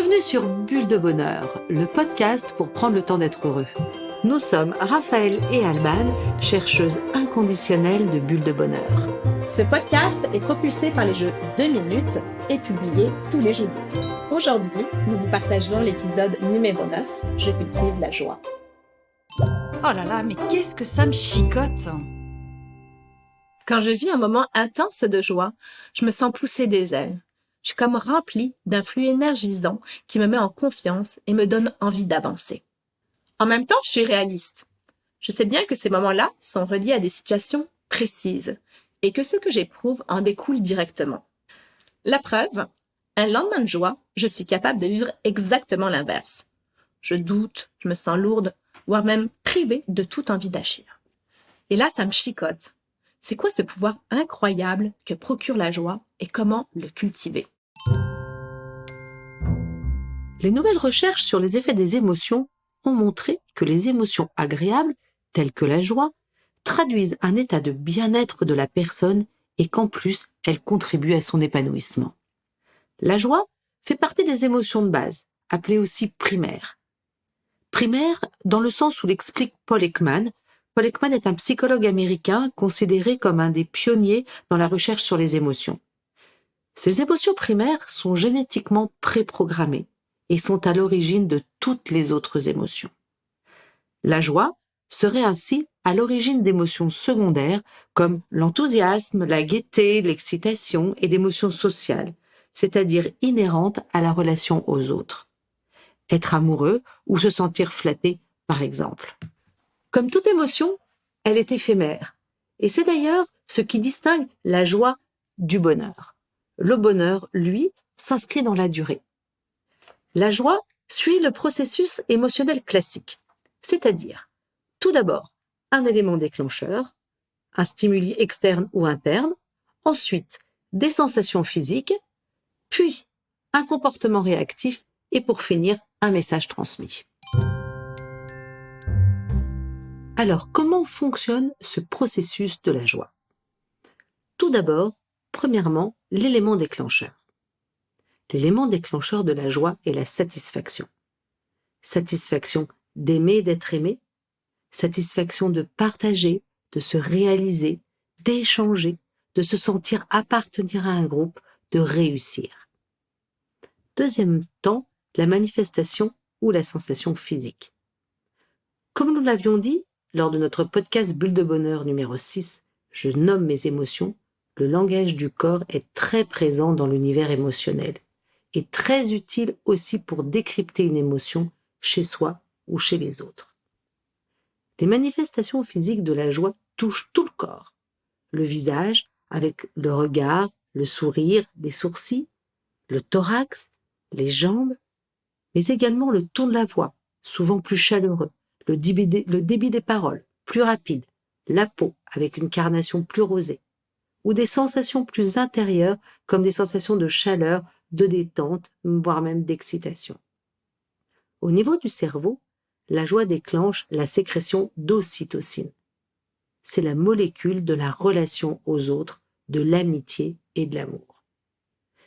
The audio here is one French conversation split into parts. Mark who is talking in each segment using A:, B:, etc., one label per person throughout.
A: Bienvenue sur Bulle de Bonheur, le podcast pour prendre le temps d'être heureux. Nous sommes Raphaël et Alban, chercheuses inconditionnelles de Bulle de Bonheur.
B: Ce podcast est propulsé par les jeux 2 minutes et publié tous les jeudis. Aujourd'hui, nous vous partagerons l'épisode numéro 9, Je cultive la joie.
C: Oh là là, mais qu'est-ce que ça me chicote!
B: Quand je vis un moment intense de joie, je me sens pousser des ailes. Je suis comme remplie d'un flux énergisant qui me met en confiance et me donne envie d'avancer. En même temps, je suis réaliste. Je sais bien que ces moments-là sont reliés à des situations précises et que ce que j'éprouve en découle directement. La preuve, un lendemain de joie, je suis capable de vivre exactement l'inverse. Je doute, je me sens lourde, voire même privée de toute envie d'agir. Et là, ça me chicote. C'est quoi ce pouvoir incroyable que procure la joie et comment le cultiver?
A: Les nouvelles recherches sur les effets des émotions ont montré que les émotions agréables, telles que la joie, traduisent un état de bien-être de la personne et qu'en plus, elles contribuent à son épanouissement. La joie fait partie des émotions de base, appelées aussi primaires. Primaires dans le sens où l'explique Paul Ekman. Paul Ekman est un psychologue américain considéré comme un des pionniers dans la recherche sur les émotions. Ces émotions primaires sont génétiquement préprogrammées et sont à l'origine de toutes les autres émotions. La joie serait ainsi à l'origine d'émotions secondaires comme l'enthousiasme, la gaieté, l'excitation et d'émotions sociales, c'est-à-dire inhérentes à la relation aux autres. Être amoureux ou se sentir flatté, par exemple. Comme toute émotion, elle est éphémère. Et c'est d'ailleurs ce qui distingue la joie du bonheur. Le bonheur, lui, s'inscrit dans la durée. La joie suit le processus émotionnel classique, c'est-à-dire, tout d'abord, un élément déclencheur, un stimuli externe ou interne, ensuite, des sensations physiques, puis un comportement réactif et pour finir, un message transmis. Alors, comment fonctionne ce processus de la joie? Tout d'abord, premièrement, l'élément déclencheur. L'élément déclencheur de la joie est la satisfaction. Satisfaction d'aimer, d'être aimé, satisfaction de partager, de se réaliser, d'échanger, de se sentir appartenir à un groupe, de réussir. Deuxième temps, la manifestation ou la sensation physique. Comme nous l'avions dit lors de notre podcast Bulle de Bonheur numéro 6, je nomme mes émotions, le langage du corps est très présent dans l'univers émotionnel et très utile aussi pour décrypter une émotion chez soi ou chez les autres. Les manifestations physiques de la joie touchent tout le corps. Le visage, avec le regard, le sourire, les sourcils, le thorax, les jambes, mais également le ton de la voix, souvent plus chaleureux, le débit des paroles, plus rapide, la peau, avec une carnation plus rosée, ou des sensations plus intérieures, comme des sensations de chaleur, de détente, voire même d'excitation. Au niveau du cerveau, la joie déclenche la sécrétion d'ocytocine. C'est la molécule de la relation aux autres, de l'amitié et de l'amour.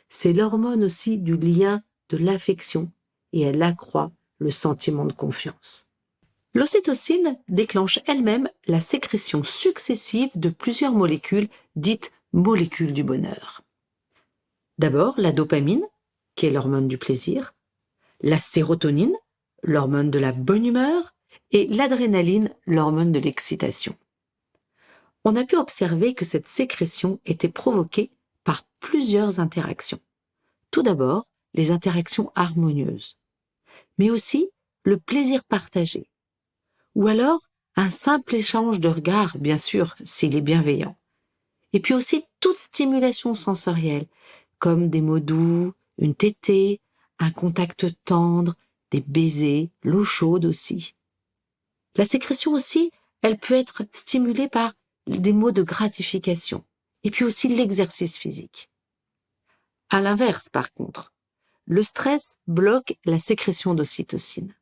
A: C'est l'hormone aussi du lien, de l'affection, et elle accroît le sentiment de confiance. L'ocytocine déclenche elle-même la sécrétion successive de plusieurs molécules dites molécules du bonheur. D'abord, la dopamine, qui est l'hormone du plaisir, la sérotonine, l'hormone de la bonne humeur, et l'adrénaline, l'hormone de l'excitation. On a pu observer que cette sécrétion était provoquée par plusieurs interactions. Tout d'abord, les interactions harmonieuses, mais aussi le plaisir partagé, ou alors un simple échange de regards, bien sûr, s'il est bienveillant. Et puis aussi toute stimulation sensorielle, comme des mots doux, une tétée, un contact tendre, des baisers, l'eau chaude aussi. La sécrétion aussi, elle peut être stimulée par des mots de gratification, et puis aussi l'exercice physique. À l'inverse, par contre, le stress bloque la sécrétion d'ocytocine.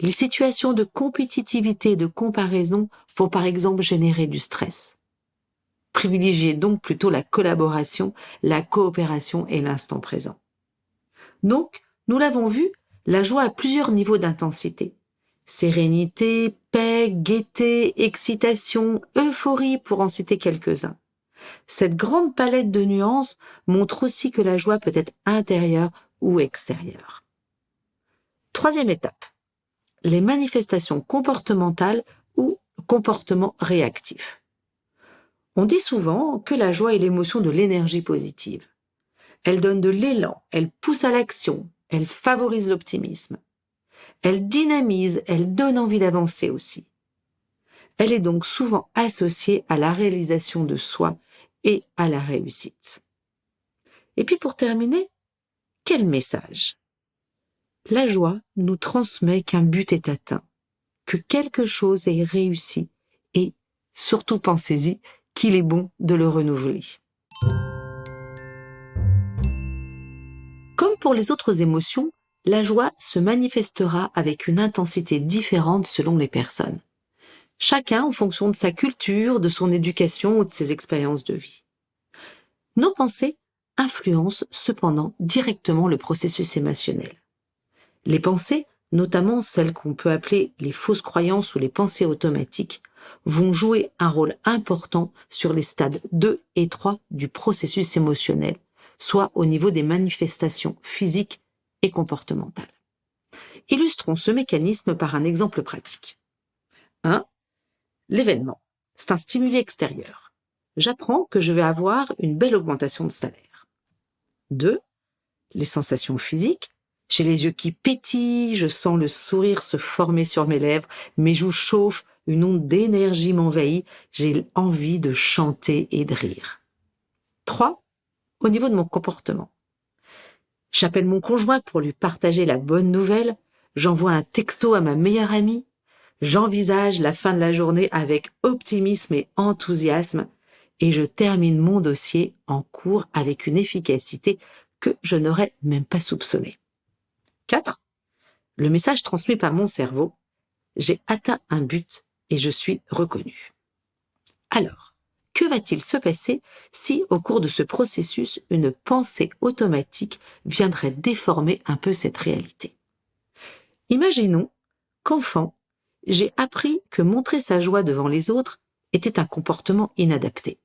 A: Les situations de compétitivité et de comparaison vont par exemple générer du stress. Privilégiez donc plutôt la collaboration, la coopération et l'instant présent. Donc, Nous l'avons vu, la joie a plusieurs niveaux d'intensité. Sérénité, paix, gaieté, excitation, euphorie, pour en citer quelques-uns. Cette grande palette de nuances montre aussi que la joie peut être intérieure ou extérieure. Troisième étape, les manifestations comportementales ou comportements réactifs. On dit souvent que la joie est l'émotion de l'énergie positive. Elle donne de l'élan, elle pousse à l'action, elle favorise l'optimisme. Elle dynamise, elle donne envie d'avancer aussi. Elle est donc souvent associée à la réalisation de soi et à la réussite. Et puis pour terminer, quel message? La joie nous transmet qu'un but est atteint, que quelque chose est réussi et, surtout pensez-y, qu'il est bon de le renouveler. Comme pour les autres émotions, la joie se manifestera avec une intensité différente selon les personnes. Chacun en fonction de sa culture, de son éducation ou de ses expériences de vie. Nos pensées influencent cependant directement le processus émotionnel. Les pensées, notamment celles qu'on peut appeler les fausses croyances ou les pensées automatiques, vont jouer un rôle important sur les stades 2 et 3 du processus émotionnel, soit au niveau des manifestations physiques et comportementales. Illustrons ce mécanisme par un exemple pratique. 1. L'événement. C'est un stimuli extérieur. J'apprends que je vais avoir une belle augmentation de salaire. 2. Les sensations physiques. J'ai les yeux qui pétillent, je sens le sourire se former sur mes lèvres, mes joues chauffent, une onde d'énergie m'envahit, j'ai envie de chanter et de rire. 3. Au niveau de mon comportement. J'appelle mon conjoint pour lui partager la bonne nouvelle, j'envoie un texto à ma meilleure amie, j'envisage la fin de la journée avec optimisme et enthousiasme et je termine mon dossier en cours avec une efficacité que je n'aurais même pas soupçonnée. 4. Le message transmis par mon cerveau, j'ai atteint un but et je suis reconnu. Alors, que va-t-il se passer si, au cours de ce processus, une pensée automatique viendrait déformer un peu cette réalité? Imaginons qu'enfant, j'ai appris que montrer sa joie devant les autres était un comportement inadapté.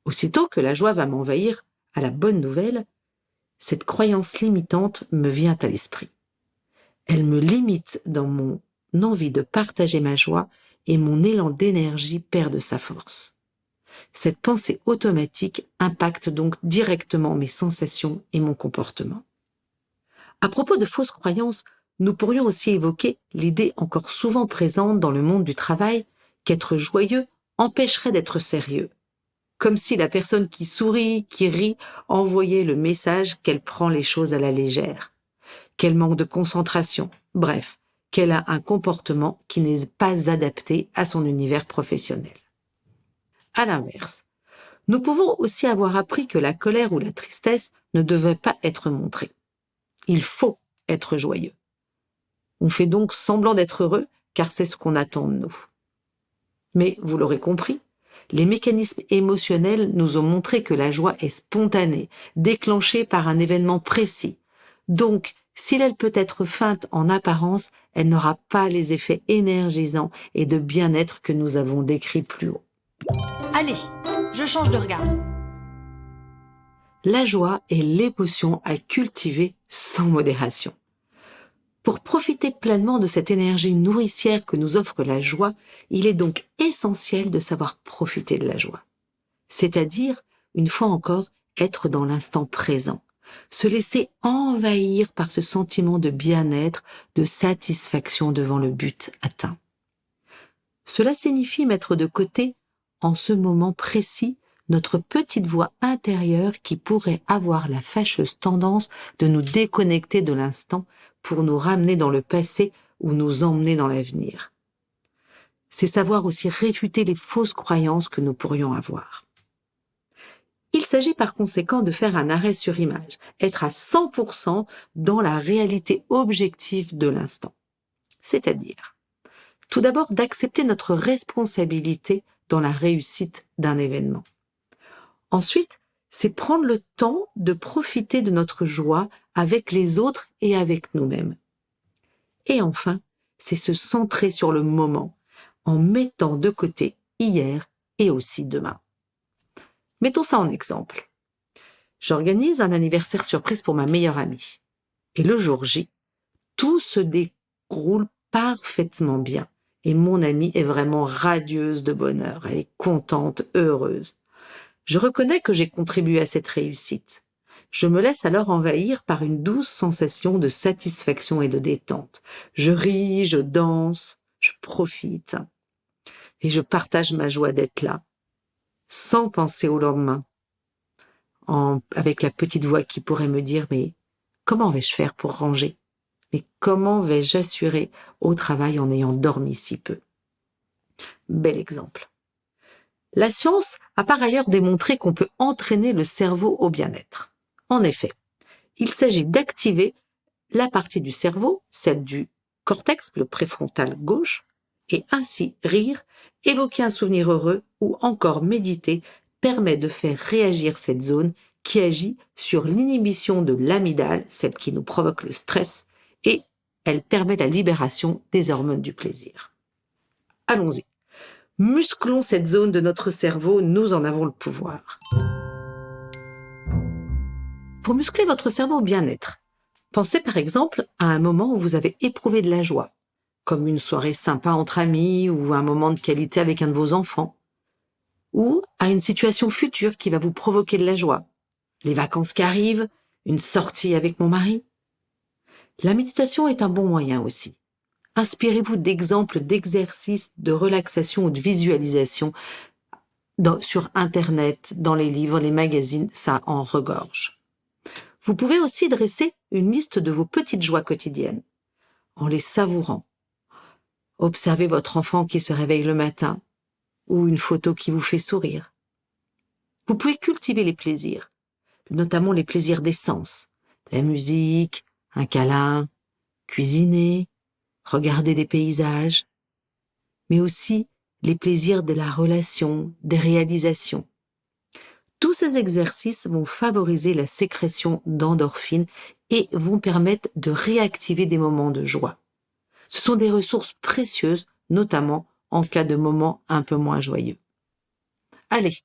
A: Aussitôt que la joie va m'envahir à la bonne nouvelle, cette croyance limitante me vient à l'esprit. Elle me limite dans mon envie de partager ma joie et mon élan d'énergie perd de sa force. Cette pensée automatique impacte donc directement mes sensations et mon comportement. À propos de fausses croyances, nous pourrions aussi évoquer l'idée encore souvent présente dans le monde du travail qu'être joyeux empêcherait d'être sérieux. Comme si la personne qui sourit, qui rit, envoyait le message qu'elle prend les choses à la légère, qu'elle manque de concentration, bref, qu'elle a un comportement qui n'est pas adapté à son univers professionnel. À l'inverse, nous pouvons aussi avoir appris que la colère ou la tristesse ne devaient pas être montrées. Il faut être joyeux. On fait donc semblant d'être heureux, car c'est ce qu'on attend de nous. Mais, vous l'aurez compris, les mécanismes émotionnels nous ont montré que la joie est spontanée, déclenchée par un événement précis. Donc, si elle peut être feinte en apparence, elle n'aura pas les effets énergisants et de bien-être que nous avons décrits plus haut.
C: Allez, je change de regard.
A: La joie est l'émotion à cultiver sans modération. Pour profiter pleinement de cette énergie nourricière que nous offre la joie, il est donc essentiel de savoir profiter de la joie. C'est-à-dire, une fois encore, être dans l'instant présent, se laisser envahir par ce sentiment de bien-être, de satisfaction devant le but atteint. Cela signifie mettre de côté, en ce moment précis, notre petite voix intérieure qui pourrait avoir la fâcheuse tendance de nous déconnecter de l'instant pour nous ramener dans le passé ou nous emmener dans l'avenir. C'est savoir aussi réfuter les fausses croyances que nous pourrions avoir. Il s'agit par conséquent de faire un arrêt sur image, être à 100% dans la réalité objective de l'instant. C'est-à-dire, tout d'abord d'accepter notre responsabilité dans la réussite d'un événement. Ensuite, c'est prendre le temps de profiter de notre joie avec les autres et avec nous-mêmes. Et enfin, c'est se centrer sur le moment, en mettant de côté hier et aussi demain. Mettons ça en exemple. J'organise un anniversaire surprise pour ma meilleure amie. Et le jour J, tout se déroule parfaitement bien. Et mon amie est vraiment radieuse de bonheur. Elle est contente, heureuse. Je reconnais que j'ai contribué à cette réussite. Je me laisse alors envahir par une douce sensation de satisfaction et de détente. Je ris, je danse, je profite. Et je partage ma joie d'être là, sans penser au lendemain. Avec la petite voix qui pourrait me dire « Mais comment vais-je faire pour ranger ? Mais comment vais-je assurer au travail en ayant dormi si peu ?» Bel exemple. La science a par ailleurs démontré qu'on peut entraîner le cerveau au bien-être. En effet, il s'agit d'activer la partie du cerveau, celle du cortex, le préfrontal gauche, et ainsi rire, évoquer un souvenir heureux ou encore méditer permet de faire réagir cette zone qui agit sur l'inhibition de l'amygdale, celle qui nous provoque le stress, et elle permet la libération des hormones du plaisir. Allons-y. Musclons cette zone de notre cerveau, nous en avons le pouvoir. Pour muscler votre cerveau au bien-être, pensez par exemple à un moment où vous avez éprouvé de la joie, comme une soirée sympa entre amis ou un moment de qualité avec un de vos enfants, ou à une situation future qui va vous provoquer de la joie, les vacances qui arrivent, une sortie avec mon mari. La méditation est un bon moyen aussi. Inspirez-vous d'exemples d'exercices de relaxation ou de visualisation sur Internet, dans les livres, les magazines, ça en regorge. Vous pouvez aussi dresser une liste de vos petites joies quotidiennes, en les savourant. Observez votre enfant qui se réveille le matin, ou une photo qui vous fait sourire. Vous pouvez cultiver les plaisirs, notamment les plaisirs des sens, la musique, un câlin, cuisiner, regarder des paysages, mais aussi les plaisirs de la relation, des réalisations. Tous ces exercices vont favoriser la sécrétion d'endorphines et vont permettre de réactiver des moments de joie. Ce sont des ressources précieuses, notamment en cas de moments un peu moins joyeux. Allez,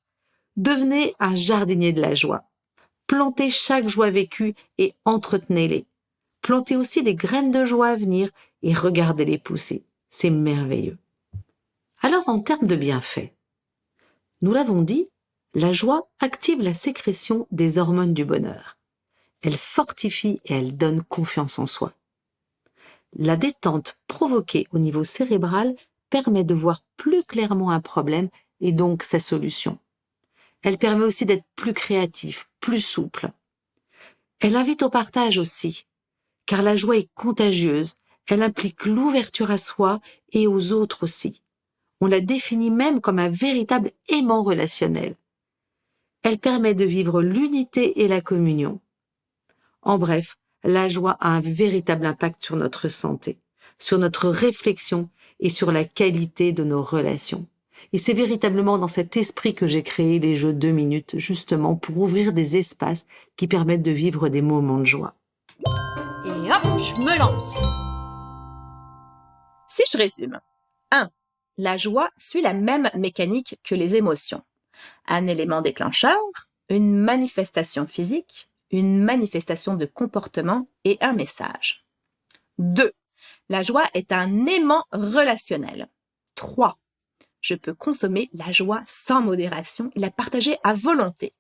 A: devenez un jardinier de la joie. Plantez chaque joie vécue et entretenez-les. Plantez aussi des graines de joie à venir et regardez-les pousser. C'est merveilleux. Alors, en termes de bienfaits, nous l'avons dit, la joie active la sécrétion des hormones du bonheur. Elle fortifie et elle donne confiance en soi. La détente provoquée au niveau cérébral permet de voir plus clairement un problème et donc sa solution. Elle permet aussi d'être plus créatif, plus souple. Elle invite au partage aussi, car la joie est contagieuse, elle implique l'ouverture à soi et aux autres aussi. On la définit même comme un véritable aimant relationnel. Elle permet de vivre l'unité et la communion. En bref, la joie a un véritable impact sur notre santé, sur notre réflexion et sur la qualité de nos relations. Et c'est véritablement dans cet esprit que j'ai créé les jeux 2 minutes, justement pour ouvrir des espaces qui permettent de vivre des moments de joie.
C: Et hop, je me lance.
B: Si je résume. 1. La joie suit la même mécanique que les émotions. Un élément déclencheur, une manifestation physique, une manifestation de comportement et un message. 2. La joie est un aimant relationnel. 3. Je peux consommer la joie sans modération et la partager à volonté.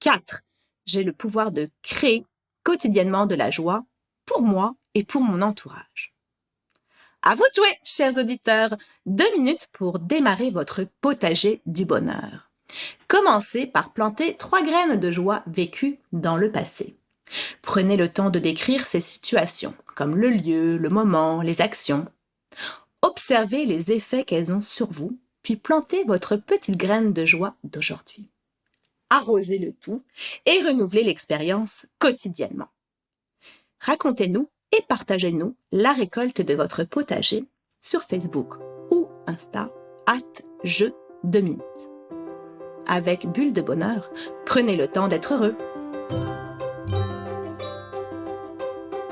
B: 4. J'ai le pouvoir de créer quotidiennement de la joie pour moi et pour mon entourage. À vous de jouer, chers auditeurs. 2 minutes pour démarrer votre potager du bonheur. Commencez par planter 3 graines de joie vécues dans le passé. Prenez le temps de décrire ces situations, comme le lieu, le moment, les actions. Observez les effets qu'elles ont sur vous, puis plantez votre petite graine de joie d'aujourd'hui. Arrosez le tout et renouvelez l'expérience quotidiennement. Racontez-nous et partagez-nous la récolte de votre potager sur Facebook ou Insta @jeux2minutes. Avec Bulle de bonheur, prenez le temps d'être heureux.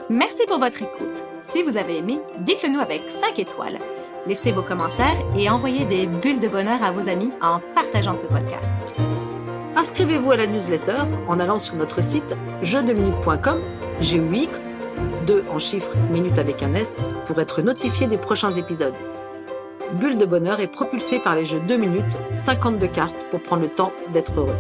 D: Merci pour votre écoute. Si vous avez aimé, dites-le nous avec 5 étoiles. Laissez vos commentaires et envoyez des bulles de bonheur à vos amis en partageant ce podcast.
A: Inscrivez-vous à la newsletter en allant sur notre site jeuxdeminutes.com, GUX, 2 en chiffres, minutes avec un S, pour être notifié des prochains épisodes. Bulle de bonheur est propulsé par les jeux 2 minutes, 52 cartes pour prendre le temps d'être heureux.